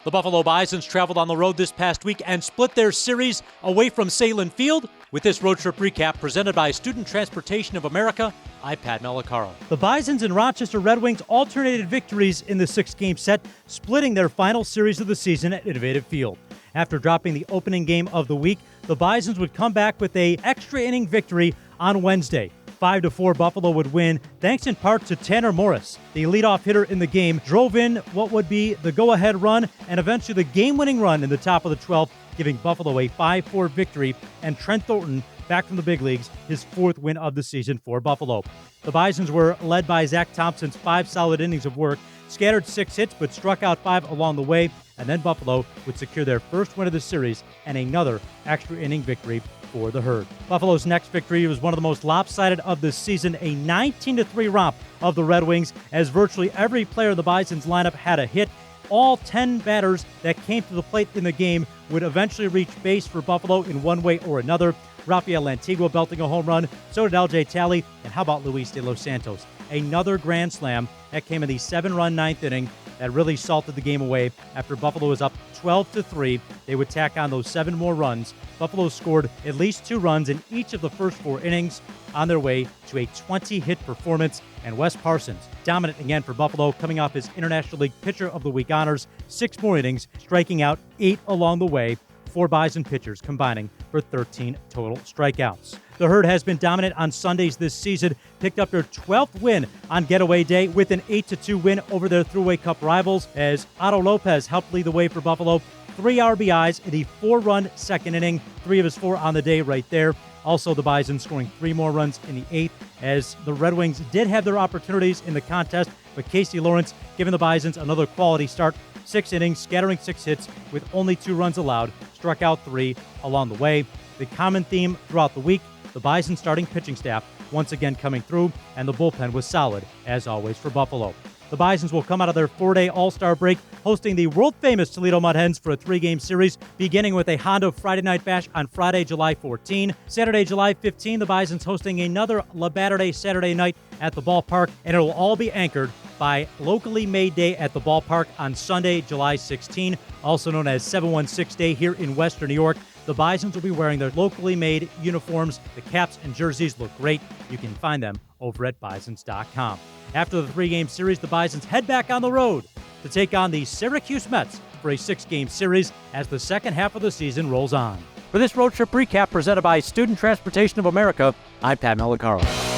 The Buffalo Bisons traveled on the road this past week and split their series away from Salem Field. With this road trip recap presented by Student Transportation of America, I'm Pat Malacaro. The Bisons and Rochester Red Wings alternated victories in the six-game set, splitting their final series of the season at Innovative Field. After dropping the opening game of the week, the Bisons would come back with an extra inning victory on Wednesday. 5-4 Buffalo would win, thanks in part to Tanner Morris. The leadoff hitter in the game drove in what would be the go-ahead run and eventually the game-winning run in the top of the 12th, giving Buffalo a 5-4 victory, and Trent Thornton, back from the big leagues, his fourth win of the season for Buffalo. The Bisons were led by Zach Thompson's 5 solid innings of work, scattered 6 hits but struck out 5 along the way, and then Buffalo would secure their first win of the series and another extra inning victory for the Herd. Buffalo's next victory was one of the most lopsided of the season, a 19-3 romp of the Red Wings, as virtually every player in the Bisons lineup had a hit. All 10 batters that came to the plate in the game would eventually reach base for Buffalo in one way or another. Rafael Antigua belting a home run, so did LJ Talley, and how about Luis de los Santos? Another grand slam that came in the 7-run ninth inning that really salted the game away. After Buffalo was up 12-3, they would tack on those 7 more runs. Buffalo scored at least 2 runs in each of the first 4 innings on their way to a 20-hit performance. And Wes Parsons, dominant again for Buffalo, coming off his International League Pitcher of the Week honors, 6 more innings, striking out 8 along the way. 4 Bison pitchers combining for 13 total strikeouts. The Herd has been dominant on Sundays this season, picked up their 12th win on Getaway Day with an 8-2 win over their Thruway Cup rivals, as Otto Lopez helped lead the way for Buffalo. 3 RBIs in the 4-run second inning, 3 of his 4 on the day right there. Also, the Bison scoring 3 more runs in the 8th, as the Red Wings did have their opportunities in the contest, but Casey Lawrence giving the Bisons another quality start. 6 innings, scattering 6 hits with only 2 runs allowed, struck out 3 along the way. The common theme throughout the week, the Bison starting pitching staff once again coming through, and the bullpen was solid, as always, for Buffalo. The Bisons will come out of their 4-day All-Star break hosting the world-famous Toledo Mud Hens for a 3-game series, beginning with a Honda Friday Night Bash on Friday, July 14. Saturday, July 15, the Bisons hosting another La Batterday Saturday night at the ballpark, and it will all be anchored by locally made day at the ballpark on Sunday, July 16, also known as 716 Day here in Western New York. The Bisons will be wearing their locally made uniforms. The caps and jerseys look great. You can find them over at Bisons.com. After the 3-game series, the Bisons head back on the road to take on the Syracuse Mets for a 6-game series as the second half of the season rolls on. For this road trip recap presented by Student Transportation of America, I'm Pat Malacaro.